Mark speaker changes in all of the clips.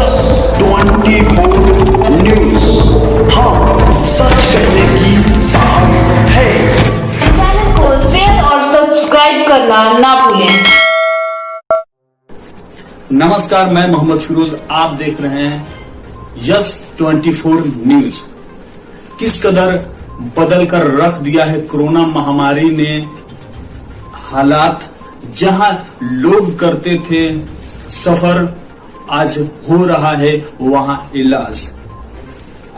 Speaker 1: Just 24 news, हाँ सच कहने की साहस है।
Speaker 2: चैनल को शेयर और सब्सक्राइब करना ना भूलें।
Speaker 3: नमस्कार, मैं मोहम्मद फिरोज, आप देख रहे हैं यस 24 न्यूज। किस कदर बदल कर रख दिया है कोरोना महामारी ने हालात। जहां लोग करते थे सफर, आज हो रहा है वहां इलाज।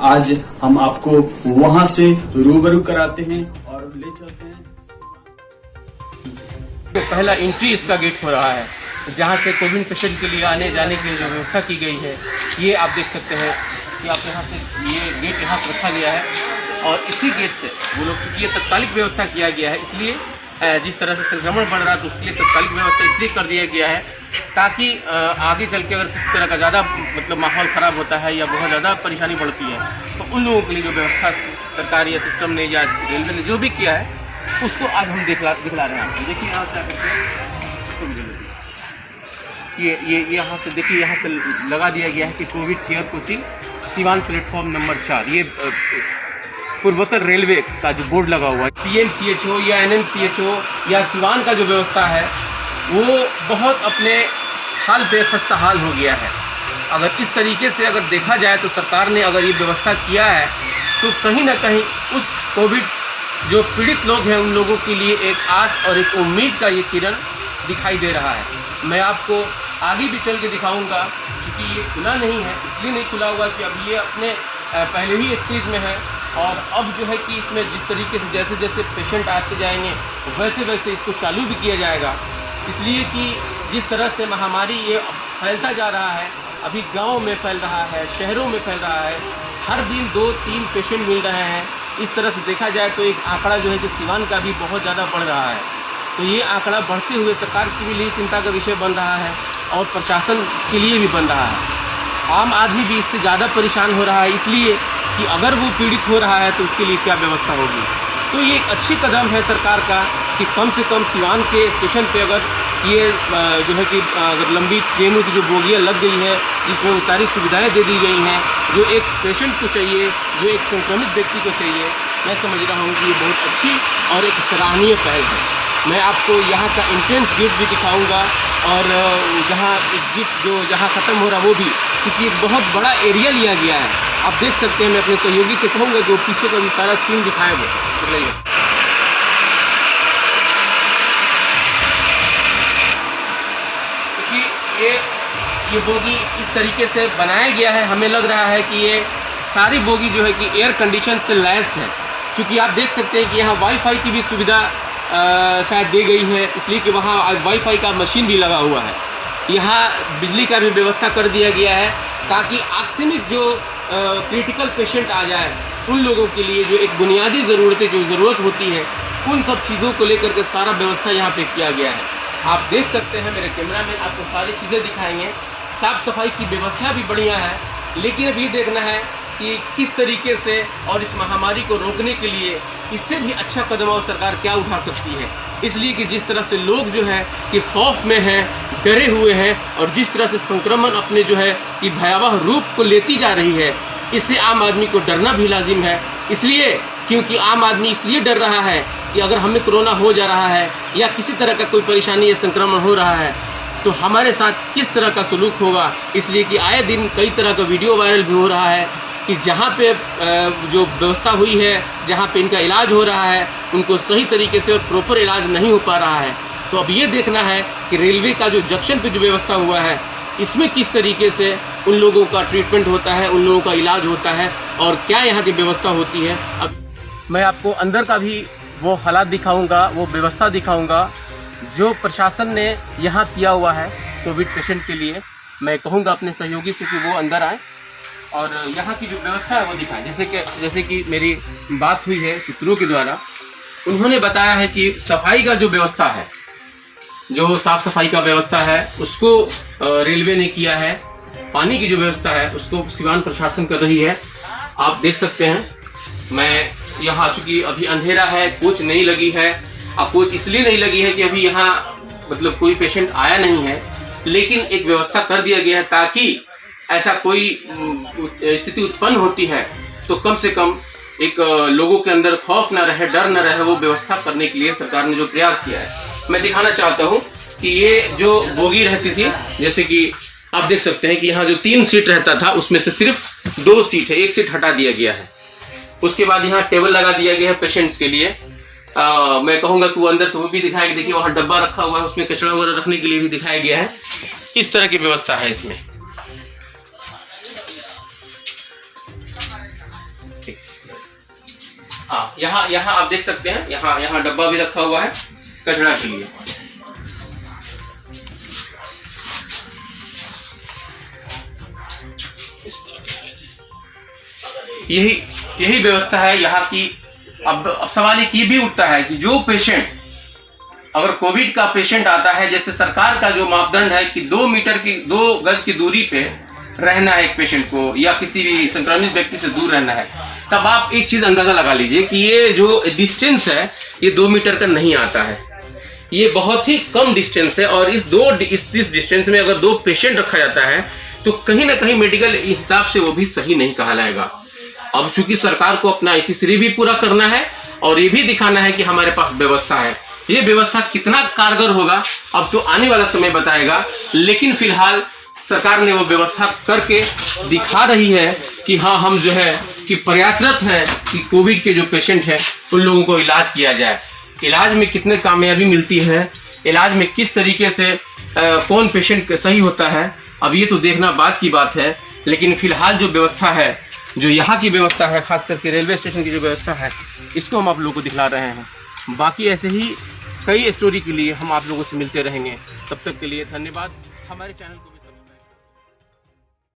Speaker 3: आज हम आपको वहां से रूबरू कराते हैं और ले चलते हैं।
Speaker 4: तो पहला एंट्री इसका गेट हो रहा है, जहाँ से कोविड पेशेंट के लिए आने जाने की जो व्यवस्था की गई है, ये आप देख सकते हैं कि आप यहाँ से ये गेट यहाँ से रखा गया है। और इसी गेट से वो लोग, क्योंकि ये तत्कालिक व्यवस्था किया गया है, इसलिए जिस तरह से संक्रमण बढ़ रहा है तो उसके लिए तत्कालिक व्यवस्था इसलिए कर दिया गया है ताकि आगे चल के अगर किसी तरह का ज़्यादा मतलब माहौल ख़राब होता है या बहुत ज़्यादा परेशानी बढ़ती है तो उन लोगों के लिए जो व्यवस्था सरकार या सिस्टम ने या रेलवे ने जो भी किया है उसको आज हम दिखला रहे हैं। देखिए यहाँ से ये यहाँ से देखिए, यहाँ से लगा दिया गया है कि Covid care coaching Siwan platform number 4। ये पूर्वोत्तर रेलवे का जो बोर्ड लगा हुआ है, पीएमसीएच हो या एनएमसीएच हो या सिवान का जो व्यवस्था है वो बहुत अपने हाल पे खस्ता हाल हो गया है। अगर इस तरीके से अगर देखा जाए तो सरकार ने अगर ये व्यवस्था किया है तो कहीं ना कहीं उस कोविड जो पीड़ित लोग हैं उन लोगों के लिए एक आस और एक उम्मीद का ये किरण दिखाई दे रहा है। मैं आपको आगे भी चल के दिखाऊंगा, क्योंकि ये खुला नहीं है, इसलिए नहीं खुला हुआ कि अब ये अपने पहले ही स्टेज में है। और अब जो है कि इसमें जिस तरीके से जैसे जैसे पेशेंट आते जाएंगे वैसे वैसे इसको चालू भी किया जाएगा, इसलिए कि जिस तरह से महामारी ये फैलता जा रहा है, अभी गाँव में फैल रहा है, शहरों में फैल रहा है, हर दिन 2-3 पेशेंट मिल रहे हैं। इस तरह से देखा जाए तो एक आंकड़ा जो है कि सिवान का भी बहुत ज़्यादा बढ़ रहा है। तो ये आंकड़ा बढ़ते हुए सरकार के लिए चिंता का विषय बन रहा है और प्रशासन के लिए भी बन रहा है। आम आदमी भी इससे ज़्यादा परेशान हो रहा है, इसलिए कि अगर वो पीड़ित हो रहा है तो उसके लिए क्या व्यवस्था होगी। तो ये एक अच्छी कदम है सरकार का कि कम से कम सिवान के स्टेशन पे अगर ये जो है कि अगर लंबी ट्रेनों की जो बोगियाँ लग गई है जिसमें वो सारी सुविधाएं दे दी गई हैं जो एक पेशेंट को चाहिए, जो एक संक्रमित व्यक्ति को चाहिए, मैं समझ रहा हूँ कि ये बहुत अच्छी और एक सराहनीय पहल है। मैं आपको यहाँ का एंट्रेंस गेट भी दिखाऊंगा और जहाँ जहाँ ख़त्म हो रहा वो भी, क्योंकि एक बहुत बड़ा एरिया लिया गया है। आप देख सकते हैं, मैं अपने सहयोगी से कहूँगा कि वो पीछे का भी सारा सीन दिखाया वो क्योंकि ये बोगी इस तरीके से बनाया गया है, हमें लग रहा है कि ये सारी बोगी जो है कि एयर कंडीशन से लैस है। क्योंकि आप देख सकते हैं कि यहाँ वाईफाई की भी सुविधा शायद दी गई है, इसलिए कि वहाँ आज वाईफाई का मशीन भी लगा हुआ है। यहाँ बिजली का भी व्यवस्था कर दिया गया है ताकि आकस्मिक जो क्रिटिकल पेशेंट आ जाए उन लोगों के लिए जो एक बुनियादी ज़रूरतें जो ज़रूरत होती है उन सब चीज़ों को लेकर के सारा व्यवस्था यहाँ पे किया गया है। आप देख सकते हैं, मेरे कैमरा में आपको सारी चीज़ें दिखाएंगे। साफ़ सफाई की व्यवस्था भी बढ़िया है, लेकिन अब ये देखना है कि किस तरीके से और इस महामारी को रोकने के लिए इससे भी अच्छा कदम और सरकार क्या उठा सकती है। इसलिए कि जिस तरह से लोग जो है कि खौफ में हैं, डरे हुए हैं और जिस तरह से संक्रमण अपने जो है कि भयावह रूप को लेती जा रही है, इससे आम आदमी को डरना भी लाजिम है। इसलिए क्योंकि आम आदमी इसलिए डर रहा है कि अगर हमें कोरोना हो जा रहा है या किसी तरह का कोई परेशानी या संक्रमण हो रहा है तो हमारे साथ किस तरह का सलूक होगा। इसलिए कि आए दिन कई तरह का वीडियो वायरल भी हो रहा है कि जहाँ पे जो व्यवस्था हुई है, जहाँ पे इनका इलाज हो रहा है, उनको सही तरीके से और प्रॉपर इलाज नहीं हो पा रहा है। तो अब ये देखना है कि रेलवे का जो जंक्शन पे जो व्यवस्था हुआ है इसमें किस तरीके से उन लोगों का ट्रीटमेंट होता है, उन लोगों का इलाज होता है और क्या यहाँ की व्यवस्था होती है। अब मैं आपको अंदर का भी वो हालात दिखाऊँगा, वो व्यवस्था दिखाऊँगा जो प्रशासन ने यहाँ किया हुआ है कोविड पेशेंट के लिए। मैं कहूँगा अपने सहयोगी से कि वो अंदर आए और यहाँ की जो व्यवस्था है वो दिखाएं। जैसे कि मेरी बात हुई है सूत्रों के द्वारा, उन्होंने बताया है कि सफाई का जो व्यवस्था है, जो साफ़ सफाई का व्यवस्था है उसको रेलवे ने किया है। पानी की जो व्यवस्था है उसको सिवान प्रशासन कर रही है। आप देख सकते हैं, मैं यहाँ चूँकि अभी अंधेरा है, कोच नहीं लगी है। अब कोच इसलिए नहीं लगी है कि अभी यहाँ मतलब कोई पेशेंट आया नहीं है, लेकिन एक व्यवस्था कर दिया गया है ताकि ऐसा कोई स्थिति उत्पन्न होती है तो कम से कम एक लोगों के अंदर खौफ ना रहे, डर ना रहे, वो व्यवस्था करने के लिए सरकार ने जो प्रयास किया है। मैं दिखाना चाहता हूँ कि ये जो बोगी रहती थी, जैसे कि आप देख सकते हैं कि यहाँ जो 3 सीट रहता था उसमें से सिर्फ 2 सीट है, 1 सीट हटा दिया गया है। उसके बाद यहाँ टेबल लगा दिया गया है पेशेंट्स के लिए। मैं कहूँगा कि वो अंदर से वो भी दिखाया गया, देखिए वहाँ डब्बा रखा हुआ है, उसमें कचरा वगैरह रखने के लिए भी दिखाया गया है। इस तरह की व्यवस्था है इसमें। हाँ, यहाँ आप देख सकते हैं, यहाँ डब्बा भी रखा हुआ है कचरा के लिए। यही व्यवस्था है यहाँ की। अब सवाल ये भी उठता है कि जो पेशेंट, अगर कोविड का पेशेंट आता है, जैसे सरकार का जो मापदंड है कि 2 गज की दूरी पे रहना है एक पेशेंट को, या किसी भी संक्रमित व्यक्ति से दूर रहना है, तब आप एक चीज अंदाजा लगा लीजिए कि ये जो डिस्टेंस है ये 2 मीटर का नहीं आता है, ये बहुत ही कम डिस्टेंस है। और इस डिस्टेंस में अगर 2 पेशेंट रखा जाता है तो कहीं ना कहीं मेडिकल हिसाब से वो भी सही नहीं कहा जाएगा। अब चूंकि सरकार को अपना इतिश्री भी पूरा करना है और ये भी दिखाना है कि हमारे पास व्यवस्था है। ये व्यवस्था कितना कारगर होगा अब तो आने वाला समय बताएगा, लेकिन फिलहाल सरकार ने वो व्यवस्था करके दिखा रही है कि हाँ, हम जो है कि प्रयासरत हैं कि कोविड के जो पेशेंट हैं उन लोगों को इलाज किया जाए। इलाज में कितने कामयाबी मिलती है, इलाज में किस तरीके से कौन पेशेंट सही होता है, अब ये तो देखना बाद की बात है। लेकिन फिलहाल जो व्यवस्था है, जो यहाँ की व्यवस्था है, खास करके रेलवे स्टेशन की जो व्यवस्था है, इसको हम आप लोगों को दिखला रहे हैं। बाकी ऐसे ही कई स्टोरी के लिए हम आप लोगों से मिलते रहेंगे। तब तक के लिए धन्यवाद। हमारे चैनल को